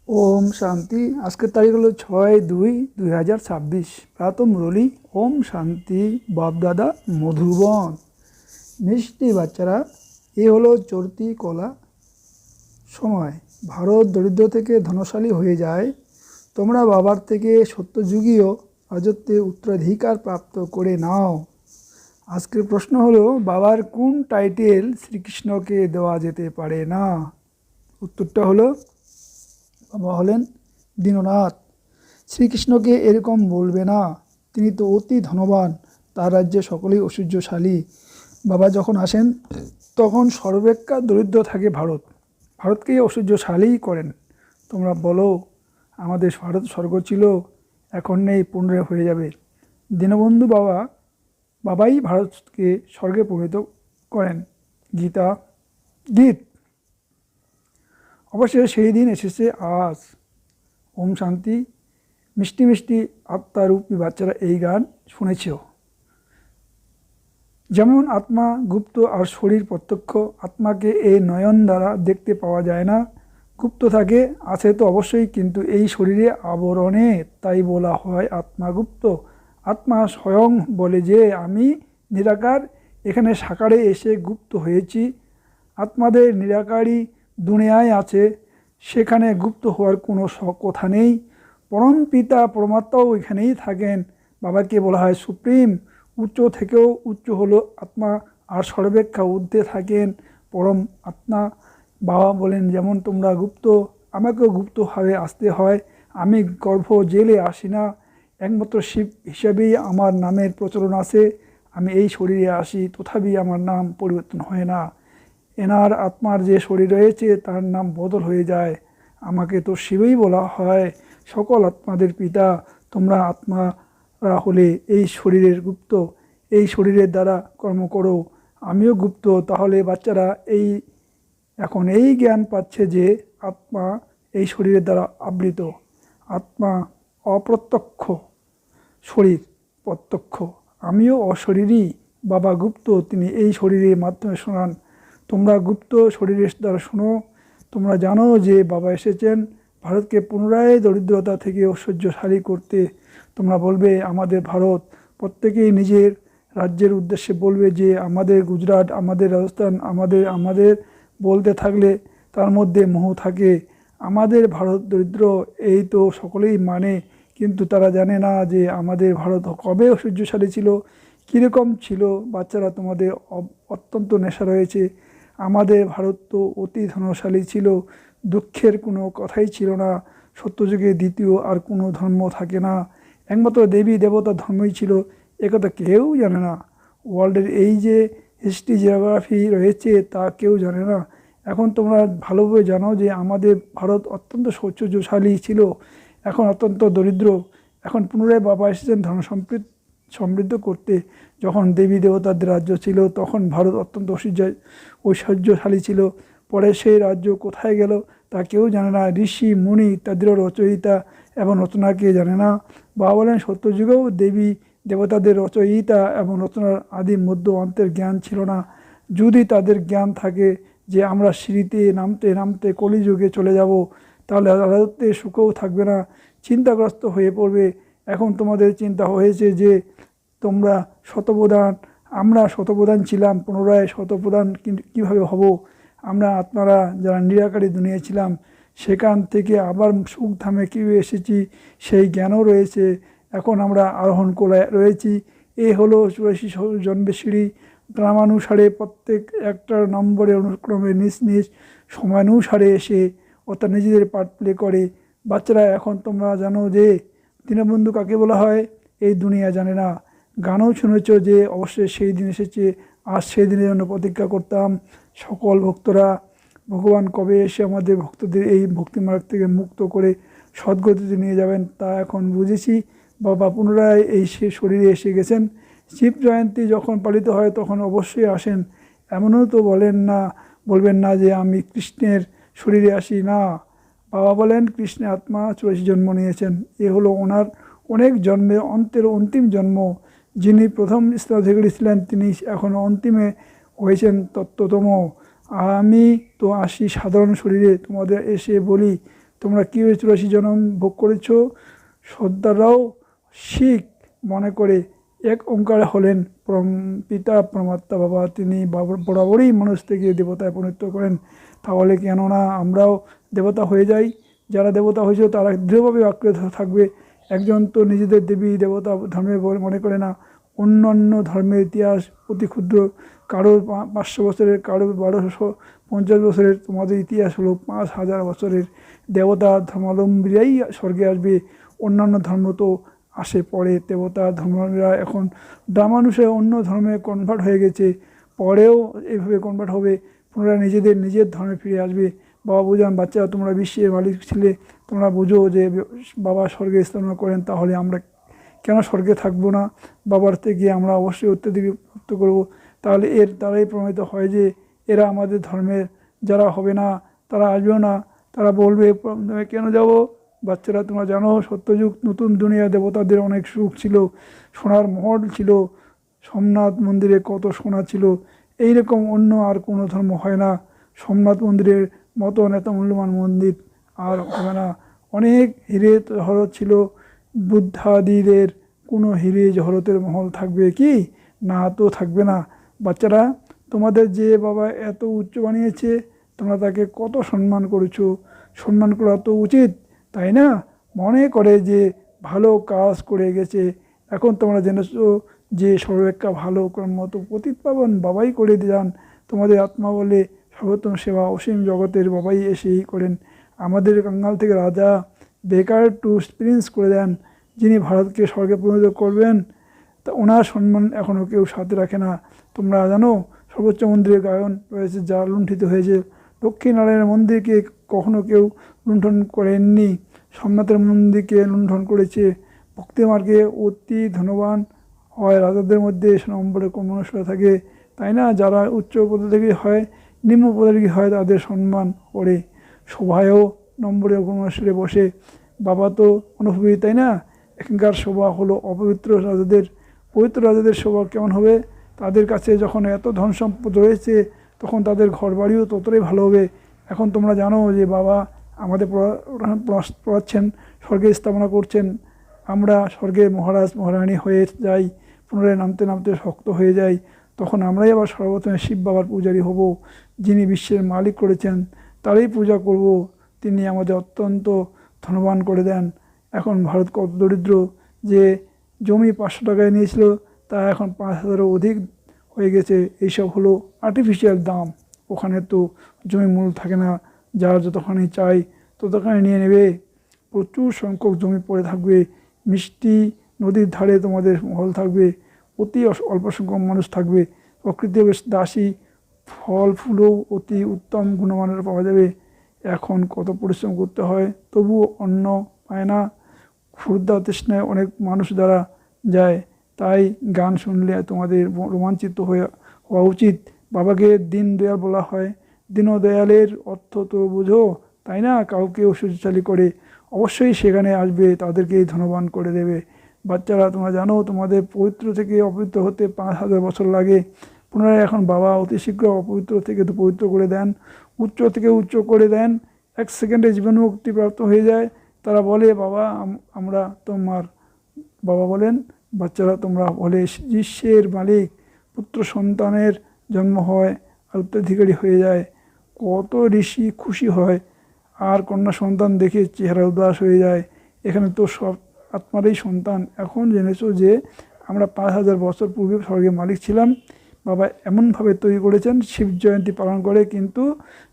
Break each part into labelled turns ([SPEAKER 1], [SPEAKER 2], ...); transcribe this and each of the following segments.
[SPEAKER 1] ওম শান্তি। আজকের তারিখ হলো 6-2-2026। প্রাতঃ মুরলী। ওম শান্তি। বাপদাদা মধুবন। মিষ্টি বাচ্চারা, এ হলো চড়তি কলা সময়। ভারত দরিদ্র থেকে ধনশালী হয়ে যায়। তোমরা বাবার থেকে সত্যযুগীয় রাজত্বে উত্তরাধিকার প্রাপ্ত করে নাও। আজকের প্রশ্ন হলো, বাবার কোন টাইটেল শ্রীকৃষ্ণকে দেওয়া যেতে পারে না? উত্তরটা হলো, বাবা হলেন দীননাথ। শ্রীকৃষ্ণকে এরকম বলবে না, তিনি তো অতি ধনবান, তার রাজ্যে সকলেই ঐশ্বর্যশালী। বাবা যখন আসেন তখন সর্বাপেক্ষা দরিদ্র থাকে ভারত, ভারতকেই ঐশ্বর্যশালী করেন। তোমরা বলো, আমাদের ভারত স্বর্গ ছিল, এখন নেই, পুনরায় হয়ে যাবে। দীনবন্ধু বাবাই ভারতকে স্বর্গে পরিণত করেন। গীত। অবশ্যই সেই দিন এসেছে আজ। ওম শান্তি। মিষ্টি মিষ্টি আত্মারূপী বাচ্চারা এই গান শুনেছ। যেমন আত্মা গুপ্ত আর শরীর প্রত্যক্ষ। আত্মাকে এই নয়ন দ্বারা দেখতে পাওয়া যায় না, গুপ্ত থাকে। আছে তো অবশ্যই, কিন্তু এই শরীরে আবরণে, তাই বলা হয় আত্মা গুপ্ত। আত্মা স্বয়ং বলে যে আমি নিরাকার, এখানে সাকারে এসে গুপ্ত হয়েছি। আত্মাদের নিরাকারই দুনিয়ায় আছে, সেখানে গুপ্ত হওয়ার কোনো কথা নেই। পরম পিতা পরমাত্মাও এখানেই থাকেন। বাবাকে বলা হয় সুপ্রিম। উচ্চ থেকেও উচ্চ হলো আত্মা, আর সর্বাপেক্ষা ঊর্ধ্বে থাকেন পরম আত্মা। বাবা বলেন, যেমন তোমরা গুপ্ত, আমাকেও গুপ্তভাবে আসতে হয়। আমি গর্ভ জেলে আসি না, একমাত্র শিব হিসাবেই আমার নামের প্রচলন আছে। আমি এই শরীরে আসি, তথাপি আমার নাম পরিবর্তন হয় না। এনার আত্মার যে শরীর রয়েছে তার নাম বদল হয়ে যায়। আমাকে তো শিবই বলা হয়, সকল আত্মাদের পিতা। তোমরা আত্মারা হলে এই শরীরের গুপ্ত, এই শরীরের দ্বারা কর্ম করো। আমিও গুপ্ত। তাহলে বাচ্চারা এখন এই জ্ঞান পাচ্ছে যে আত্মা এই শরীরের দ্বারা আবৃত। আত্মা অপ্রত্যক্ষ, শরীর প্রত্যক্ষ। আমিও অশরীরী, বাবা গুপ্ত, তিনি এই শরীরের মাধ্যমে শোনান। তোমরা গুপ্ত শরীরের দ্বারা শোনো। তোমরা জানো যে বাবা এসেছেন ভারতকে পুনরায় দরিদ্রতা থেকে ঐশ্বর্যশালী করতে। তোমরা বলবে আমাদের ভারত, প্রত্যেকেই নিজের রাজ্যের উদ্দেশ্যে বলবে যে আমাদের গুজরাট, আমাদের রাজস্থান, আমাদের বলতে থাকলে তার মধ্যে মোহ থাকে। আমাদের ভারত দরিদ্র, এই তো সকলেই মানে, কিন্তু তারা জানে না যে আমাদের ভারত কবে ঐশ্বর্যশালী ছিল, কীরকম ছিল। বাচ্চারা, তোমাদের অত্যন্ত নেশা রয়েছে। আমাদের ভারত তো অতি ধনশালী ছিল, দুঃখের কোনো কথাই ছিল না। সত্যযুগে দ্বিতীয় আর কোনো ধর্ম থাকে না, একমাত্র দেবী দেবতা ধর্মই ছিল, একথা কেউ জানে না। ওয়ার্ল্ডের এই যে হিস্ট্রি জিওগ্রাফি রয়েছে তা কেউ জানে না। এখন তোমরা ভালোভাবে জানো যে আমাদের ভারত অত্যন্ত ঐশ্বর্যশালী ছিল, এখন অত্যন্ত দরিদ্র। এখন পুনরায় বাবা এসেছেন ধন সমৃদ্ধ করতে। যখন দেবী দেবতাদের রাজ্য ছিল তখন ভারত অত্যন্ত ঐশ্বর্যশালী ছিল। পরে সেই রাজ্য কোথায় গেল তা কেউ জানে না। ঋষি মুনি ইত্যাদিরও রচয়িতা এবং রচনাকে জানে না। বাবা বলেন, সত্যযুগেও দেবী দেবতাদের রচয়িতা এবং রচনার আদি মধ্য অন্তের জ্ঞান ছিল না। যদি তাদের জ্ঞান থাকে যে আমরা সিঁড়িতে নামতে নামতে কলিযুগে চলে যাব, তাহলে রাজত্বের সুখও থাকবে না, চিন্তাগ্রস্ত হয়ে পড়বে। এখন তোমাদের চিন্তা হয়েছে যে তোমরা শতপ্রধান, আমরা শতপ্রধান ছিলাম, পুনরায় শতপ্রধান কীভাবে হব? আমরা আত্মারা যারা নিরাকারী দুনিয়া ছিলাম, সেখান থেকে আবার সুখধামে কীভাবে এসেছি সেই জ্ঞানও রয়েছে। এখন আমরা আরোহণ করে রয়েছি। এ হলো 84 জন্মের সিঁড়ি। নামানুসারে প্রত্যেক একটা নম্বরে অনুক্রমে নিজ নিজ সময়ানুসারে এসে অর্থাৎ নিজেদের পার্ট প্লে করে। বাচ্চারা, এখন তোমরা জানো যে দীনবন্ধু কাকে বলা হয়, এই দুনিয়া জানে না। গানও শুনেছ যে অবশ্যই সেই দিন এসেছে, আর সেই দিনের জন্য প্রতীক্ষা করতাম সকল ভক্তরা। ভগবান কবে এসে আমাদের ভক্তদের এই ভক্তিমার্গ থেকে মুক্ত করে সদ্গতিতে নিয়ে যাবেন তা এখন বুঝেছি। বাবা পুনরায় এই শরীরে এসে গেছেন। শিব জয়ন্তী যখন পালিত হয় তখন অবশ্যই আসেন। এমনও তো বলবেন না যে আমি কৃষ্ণের শরীরে আসি না। বাবা বলেন কৃষ্ণের আত্মা 84 জন্ম নিয়েছেন। এ হলো ওনার অনেক জন্মের অন্তের অন্তিম জন্ম। যিনি প্রথম স্থলাধিকারী ছিলেন তিনি এখন অন্তিমে হয়েছেন তত্ত্বতম। আমি তো আসি সাধারণ শরীরে, তোমাদের এসে বলি তোমরা কীভাবে 84 জন্ম ভোগ করেছ। সর্দাররাও শিখ মনে করে এক ওঙ্কার হলেন পিতা পরমাত্মা বাবা, তিনি বরাবরই মানুষ থেকে দেবতায় পরিণত করেন। তাহলে কেননা আমরাও দেবতা হয়ে যাই। যারা দেবতা হয়েছে তারা দৃঢ়ভাবে আঁকড়ে থাকবে। একজন তো নিজেদের দেবী দেবতা ধর্মে মনে করে না। অন্যান্য ধর্মের ইতিহাস অতি ক্ষুদ্র, কারোর 500 বছরের, কারোর 1250 বছরের। তোমাদের ইতিহাস হলো 5000 বছরের। দেবতা ধর্মাবলম্বীরাই স্বর্গে আসবে, অন্যান্য ধর্ম তো আসে পরে। দেবতা ধর্মীরা এখন মানুষে অন্য ধর্মে কনভার্ট হয়ে গেছে, পরেও এইভাবে কনভার্ট হবে, পুনরায় নিজের ধর্মে ফিরে আসবে। বাবা বোঝান, বাচ্চারা তোমরা বিশ্বের মালিক ছিলে, তোমরা বুঝো যে বাবা স্বর্গে স্থাপনা করেন, তাহলে আমরা কেন স্বর্গে থাকবো না। বাবার থেকে আমরা অবশ্যই অত্যাধিক প্রাপ্ত করবো। তাহলে এর দ্বারাই প্রমাণিত হয় যে এরা আমাদের ধর্মের যারা হবে না, তারা আসবেও না। তারা বলবে কেন যাব। বাচ্চারা তোমরা জানো, সত্যযুগ নতুন দুনিয়া, দেবতাদের অনেক সুখ ছিল, সোনার মহল ছিল, সোমনাথ মন্দিরে কত সোনা ছিল। এইরকম অন্য আর কোনো ধর্ম হয় না। সোমনাথ মন্দিরের মতন এত মূল্যবান মন্দির আর হবে না। অনেক হিরে জহরত ছিল, বুদ্ধাদিদের কোনো হিরে জহরতের মহল থাকবে কি? না, তো থাকবে না। বাচ্চারা, তোমাদের যে বাবা এত উচ্চ বানিয়েছে, তোমরা তাকে কত সম্মান করেছো। সম্মান করা তো উচিত, তাই না? মনে করে যে ভালো কাজ করে গেছে। এখন তোমরা জেনেছো যে সর্বাপেক্ষা ভালো কর্মত পতিত পাবন বাবাই করে যান। তোমাদের আত্মা বলে সর্বোত্তম সেবা অসীম জগতের বাবাই এসেই করেন। আমাদের কাঙ্গাল থেকে রাজা বেকার টু প্রিন্স করে দেন, যিনি ভারতকে স্বর্গে পরিণত করবেন। তা ওনার সম্মান এখনও কেউ সাথে রাখে না। তোমরা জানো, সর্বোচ্চ মন্দিরে গায়ন রয়েছে যা লুণ্ঠিত হয়েছে। লক্ষ্মীনারায়ণের মন্দিরকে কখনো কেউ লুণ্ঠন করেননি, সোমনাথের মন্দিরকে লুণ্ঠন করেছে। ভক্তিমার্গে অতি ধনবান হয় রাজাদের মধ্যে নম্বরে কোন মনুষ্যরা থাকে, তাই না? যারা উচ্চ পদাধিকারী হয়, নিম্ন পদাধিকারী হয়, তাদের সম্মান করে। শোভায়ও নম্বরে মনুষ্যরে বসে। বাবা তো অনুভবী, তাই না? এখানকার শোভা হলো অপবিত্র রাজাদের। পবিত্র রাজাদের শোভা কেমন হবে? তাদের কাছে যখন এত ধন সম্পদ রয়েছে, তখন তাদের ঘর বাড়িও ততটাই ভালো হবে। এখন তোমরা জানো যে বাবা আমাদের পড়াচ্ছেন, স্বর্গে স্থাপনা করছেন। আমরা স্বর্গে মহারাজ মহারানী হয়ে যাই, পুনরায় নামতে নামতে শক্ত হয়ে যাই। তখন আমরাই আবার সর্বপ্রথমে শিব বাবার পূজারী হব, যিনি বিশ্বের মালিক করেছেন, তারই পূজা করব। তিনি আমাদের অত্যন্ত ধনবান করে দেন। এখন ভারত কত দরিদ্র, যে জমি 500 টাকায় নিয়েছিল তা এখন 5000-এরও অধিক হয়ে গেছে। এইসব হলো আর্টিফিশিয়াল দাম। ওখানে তো জমি মূল থাকে না, যার যতখানি চাই ততখানি নিয়ে নেবে। প্রচুর সংখ্যক জমি পড়ে থাকবে। মিষ্টি নদীর ধারে তোমাদের মহল থাকবে, অতি অল্প সংখ্যক মানুষ থাকবে। প্রকৃতি বেশ দাসী, ফল ফুলও অতি উত্তম গুণমানের পাওয়া যাবে। এখন কত পরিশ্রম করতে হয়, তবুও অন্ন পায় না। ক্ষুধা তৃষ্ণায় অনেক মানুষ দ্বারা যায়। তাই গান শুনলে তোমাদের রোমাঞ্চিত হওয়া উচিত। বাবাকে দীনদয়াল বলা হয়। দীনদয়ালের অর্থ তো বুঝো, তাই না? কাউকে শক্তিশালী করে অবশ্যই সেখানে আসবে, তাদেরকেই ধনবান করে দেবে। বাচ্চারা, তোমরা জানো তোমাদের পবিত্র থেকে অপবিত্র হতে 5000 বছর লাগে। পুনরায় এখন বাবা অতি শীঘ্র অপবিত্র থেকে তো পবিত্র করে দেন, উচ্চ থেকে উচ্চ করে দেন। 1 সেকেন্ডে জীবন মুক্তি প্রাপ্ত হয়ে যায়। তারা বলে, বাবা আমরা তোমার। বাবা বলেন, বাচ্চারা তোমরা বলে বিশ্বের মালিক। পুত্র সন্তানের জন্ম হয় আর উত্তরাধিকারী হয়ে যায়, কত ঋষি খুশি হয়। আর কন্যা সন্তান দেখে চেহারা উদাস হয়ে যায়। এখানে তো সব আত্মারই সন্তান। এখন জেনেছো যে আমরা 5000 বছর পূর্বে স্বর্গের মালিক ছিলাম। বাবা এমনভাবে তৈরি করেছেন, শিব জয়ন্তী পালন করে, কিন্তু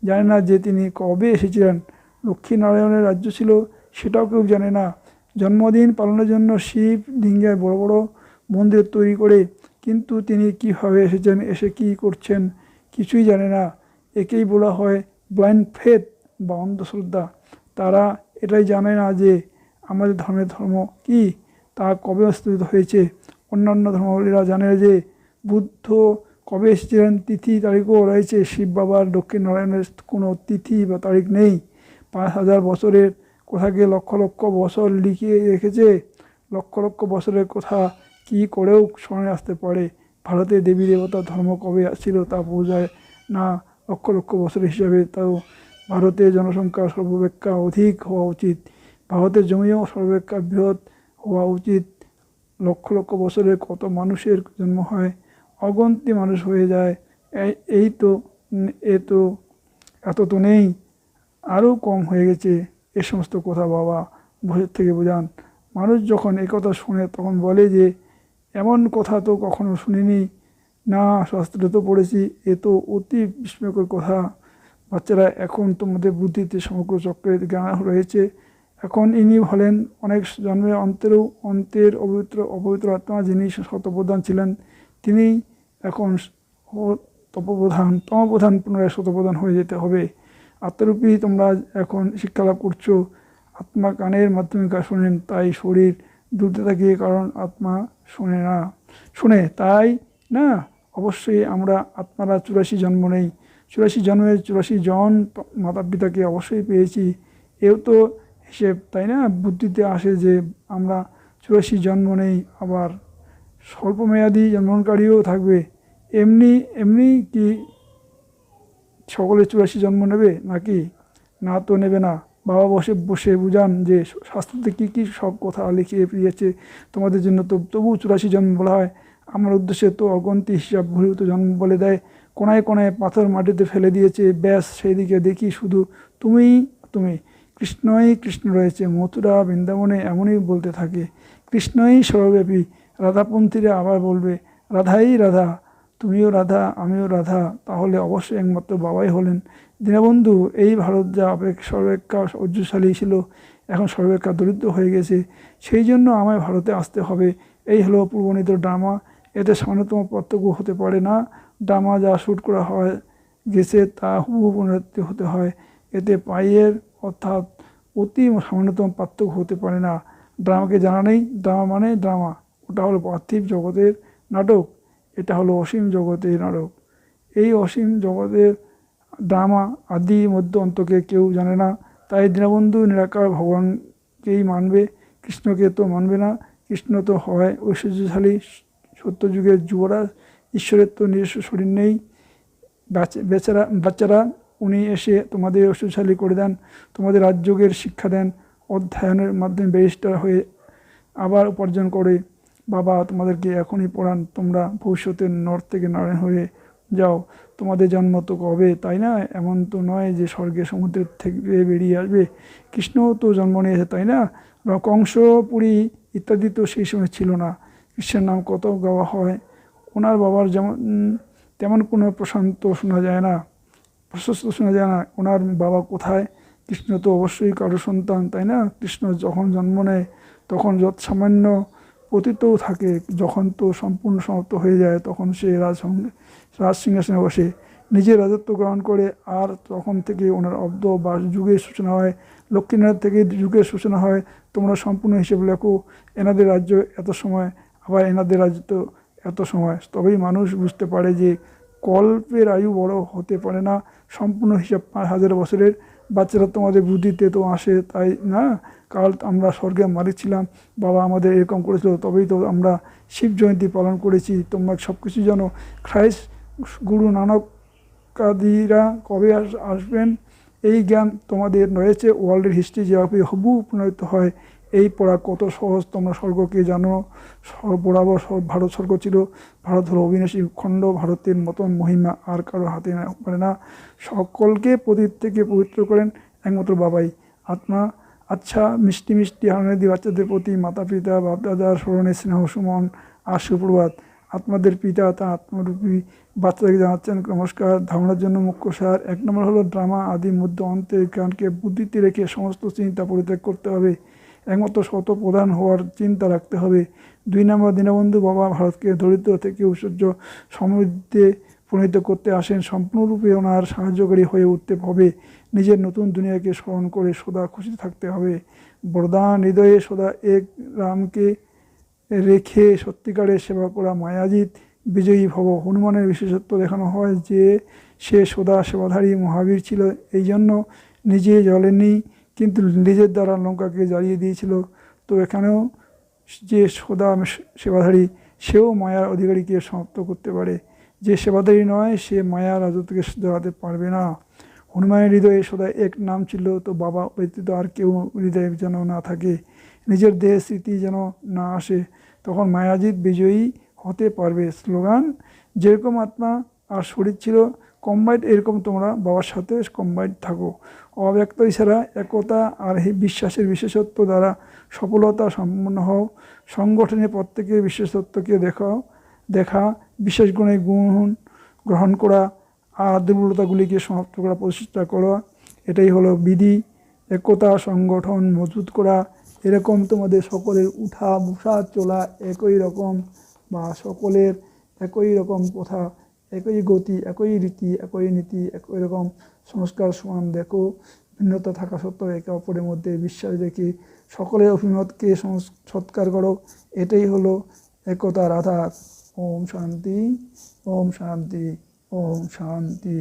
[SPEAKER 1] জানে না যে তিনি কবে এসেছিলেন। লক্ষ্মীনারায়ণের রাজ্য ছিল, সেটাও কেউ জানে না। জন্মদিন পালনের জন্য শিব লিঙ্গের বড় বড় মন্দির তৈরি করে, কিন্তু তিনি কীভাবে এসেছেন, এসে কী করছেন, কিছুই জানে না। একেই বলা হয় ব্লাইন্ড ফেথ বা অন্ধশ্রদ্ধা। তারা এটাই জানে না যে আমাদের ধর্ম কি, তা কবে অস্তিত্ব হয়েছে। অন্যান্য ধর্মাবলীরা জানে যে বুদ্ধ কবে এসেছিলেন, তিথি তারিখও রয়েছে। শিব বাবার দক্ষিণ নারায়ণের কোনো তিথি বা তারিখ নেই। 5000 বছরের কথাকে লক্ষ লক্ষ বছর লিখিয়ে রেখেছে। লক্ষ লক্ষ বছরের কথা কি করেও স্মরণে আসতে পারে। ভারতে দেবী দেবতা ধর্ম কবে ছিল তা বোঝায় না লক্ষ লক্ষ বছরের হিসাবে। তাও ভারতের জনসংখ্যা সর্বাপেক্ষা অধিক হওয়া উচিত, ভারতের জমিও সর্বাপেক্ষা বৃহৎ হওয়া উচিত। লক্ষ লক্ষ বছরে কত মানুষের জন্ম হয়, অগন্তি মানুষ হয়ে যায়, এই তো এ তো এত তো নেই, আরও কম হয়ে গেছে। এ সমস্ত কথা বাবা বসে থেকে বোঝান। মানুষ যখন এ কথা শুনে তখন বলে যে এমন কথা তো কখনো শুনিনি, না শাস্ত্রে তো পড়েছি, এ তো অতি বিস্ময়কর কথা। বাচ্চারা, এখন তোমাদের বুদ্ধিতে সমগ্র চক্রের জ্ঞান রয়েছে। এখন ইনি হলেন অনেক জন্মের অন্তের অপবিত্র আত্মা, যিনি শতপ্রধান ছিলেন, তিনি এখন তমপ্রধান পুনরায় শতপ্রধান হয়ে যেতে হবে। আত্মারূপী তোমরা এখন শিক্ষা লাভ করছো। আত্মা কানের মাধ্যমে শোনেন, তাই শরীর দুলতে থাকে, কারণ আত্মা শুনে তাই না। অবশ্যই আমরা আত্মারা 84 জন্ম নেই, 84 জন্মের 84 জন মাতা পিতাকে অবশ্যই পেয়েছি। এও তো হিসেব, তাই না? বুদ্ধিতে আসে যে আমরা 84 জন্ম নেই, আবার স্বল্পমেয়াদী জন্মকারীও থাকবে। এমনি এমনি কি সকলে 84 জন্ম নেবে নাকি? না তো নেবে না। বাবা বসে বসে বুঝান যে শাস্ত্রতে কী কী সব কথা লিখিয়ে দিয়েছে তোমাদের জন্য, তো তবু 84 জন্ম বলা হয়। আমার উদ্দেশ্যে তো অগন্তি হিসাব ভূত জন্ম বলে দেয়। কোনায় কোনায় পাথর মাটিতে ফেলে দিয়েছে, ব্যাস সেই দিকে দেখি শুধু তুমি কৃষ্ণই কৃষ্ণ রয়েছে মথুরা বৃন্দাবনে, এমনই বলতে থাকে। কৃষ্ণই সর্বব্যাপী। রাধাপন্থীরা আবার বলবে রাধাই রাধা, তুমিও রাধা আমিও রাধা, তাহলে অবশ্যই একমাত্র বাবাই হলেন। দীনবন্ধু, এই ভারত যা সর্বাপেক্ষা ঐশ্বর্যশালী ছিল, এখন সর্বাপেক্ষা দরিদ্র হয়ে গেছে, সেই জন্য আমায় ভারতে আসতে হবে। এই হলো পূর্বনীত ড্রামা, এতে সামান্যতম পার্থক্য হতে পারে না। ড্রামা যা শ্যুট করা হয় গেছে তা হুবহু পুনরাবৃত্তি হতে হয়, এতে পাইয়ের অর্থাৎ অতি সামান্যতম পার্থক্য হতে পারে না। ড্রামাকে জানা নেই, ড্রামা মানে ড্রামা, ওটা হলো পার্থিব জগতের নাটক, এটা হলো অসীম জগতের নাটক। এই অসীম জগতের ড্রামা আদি মধ্য অন্তকে কেউ জানে না, তাই দীনবন্ধু নিরাকার ভগবানকেই মানবে, কৃষ্ণকে তো মানবে না। কৃষ্ণ তো হয় ঐশ্বর্যশালী সত্যযুগের যুবরাজ, ঈশ্বরের তো নিজস্ব শরীর নেই। বাচ্চারা, উনি এসে তোমাদের ঐশ্বর্যশালী করে দেন, তোমাদের রাজযোগের শিক্ষা দেন, অধ্যয়নের মাধ্যমে ব্যারিস্টার হয়ে আবার উপার্জন করে। বাবা তোমাদেরকে এখনই পড়ান, তোমরা ভবিষ্যতের নর থেকে নারায়ণ হয়ে যাও। তোমাদের জন্ম তো কবে, তাই না? এমন তো নয় যে স্বর্গে সমুদ্রের থেকে বেরিয়ে আসবে। কৃষ্ণও তো জন্ম নিয়েছে, তাই না? কংস, পুরী ইত্যাদি তো সেই সময় ছিল না। কৃষ্ণের নাম কত গাওয়া হয়, ওনার বাবার যেমন তেমন কোনো প্রশস্ত শোনা যায় না। ওনার বাবা কোথায়? কৃষ্ণ তো অবশ্যই কারো সন্তান, তাই না? কৃষ্ণ যখন জন্ম নেয় তখন যত সামান্য পতিতও থাকে, যখন তো সম্পূর্ণ সমাপ্ত হয়ে যায় তখন সে রাজ সিংহাসনে বসে নিজের রাজত্ব গ্রহণ করে, আর তখন থেকে ওনার অব্দ বা যুগের সূচনা হয়। লক্ষ্মীনাথ থেকে যুগের সূচনা হয়। তোমরা সম্পূর্ণ হিসেব লেখো, এনাদের রাজ্য এত সময়, আবার এনাদের রাজ্য এত সময়, তবেই মানুষ বুঝতে পারে যে কল্পের আয়ু বড় হতে পারে না, সম্পূর্ণ হিসাব 5000 বছরের। বাচ্চারা তোমাদের বুদ্ধিতে তো আসে, তাই না? কাল আমরা স্বর্গে মালিক ছিলাম, বাবা আমাদের এরকম করেছিল, তবেই তো আমরা শিব জয়ন্তী পালন করেছি। তোমরা সব কিছু জানো। খ্রাইস্ট গুরু নানকাদিরা কবে আসবেন, এই জ্ঞান তোমাদের রয়েছে। ওয়ার্ল্ডের হিস্ট্রি যেভাবে হুবহু পুনরাবৃত্ত হয়, এই পড়া কত সহজ। তোমরা স্বর্গকে জানো, বরাবর ভারত স্বর্গ ছিল। ভারত হলো অবিনাশী খণ্ড, ভারতের মতন মহিমা আর কারো হাতে পারে না। সকলকে পতিত থেকে পবিত্র করেন একমাত্র বাবাই আত্মা। আচ্ছা, মিষ্টি মিষ্টি হারানিধি বাচ্চাদের প্রতি মাতা পিতা বাপদাদার স্মরণে স্নেহ সুমন আর সুপ্রভাত। আত্মাদের পিতা তা আত্মরূপী বাচ্চাদেরকে জানাচ্ছেন নমস্কার। ধারণার জন্য মুখ্য সার 1 নম্বর হলো ড্রামা আদি মধ্য অন্তের জ্ঞানকে বুদ্ধিতে রেখে সমস্ত চিন্তা পরিত্যাগ করতে হবে, একমাত্র শত প্রধান হওয়ার চিন্তা রাখতে হবে। 2 নম্বর, দীনবন্ধু বাবা ভারতকে দরিদ্র থেকে ঐশ্বর্য সমৃদ্ধে পরিণত করতে আসেন, সম্পূর্ণরূপে ওনার সাহায্যকারী হয়ে উঠতে হবে। নিজের নতুন দুনিয়াকে স্মরণ করে সদা খুশি থাকতে হবে। বরদান, হৃদয়ে সদা এক রামকে রেখে সত্যিকারের সেবা করা মায়াজিৎ বিজয়ী ভব। হনুমানের বিশেষত্ব দেখানো হয় যে সে সদা সেবাধারী মহাবীর ছিল, এই জন্য নিজে জ্বলেনি কিন্তু নিজের দ্বারা লঙ্কাকে জ্বালিয়ে দিয়েছিল। তো এখানেও যে সদা সেবাধারী, সেও মায়ার অধিকারীকে সমাপ্ত করতে পারে। যে সেবাধারী নয় সে মায়া রাজত্বকে জ্বালাতে পারবে না। হনুমানের হৃদয়ে সদা এক নাম ছিল, তো বাবা ব্যতীত আর কেউ হৃদয়ে যেন না থাকে, নিজের দেহের স্মৃতি যেন না আসে, তখন মায়াজিৎ বিজয়ী হতে পারবে। স্লোগান: যেরকম আত্মা আর শরীর ছিল কম্বাইন্ড, এরকম তোমরা বাবার সাথে কম্বাইন্ড থাকো। অব্যক্ত ইশারা, একতা আর বিশ্বাসের বিশেষত্ব দ্বারা সফলতা সম্পন্ন হও। সংগঠনে প্রত্যেকের বিশেষত্বকে দেখা, বিশেষ গুণে গুণ গ্রহণ করা আর দুর্বলতাগুলিকে সমাপ্ত করা প্রচেষ্টা করা, এটাই হলো বিধি। একতা, সংগঠন মজবুত করা, এরকম তোমাদের সকলের উঠা বসা চলা একই রকম, বা সকলের একই রকম কথা, একই গতি, একই রীতি, একই নীতি, একই রকম সংস্কার সমান দেখো। ভিন্নতা থাকা সত্ত্বেও একে অপরের মধ্যে বিশ্বাস রেখে সকলের অভিমতকে সৎকার করো, এটাই হলো একতার আধার। ওম শান্তি, ওম শান্তি, ওম শান্তি।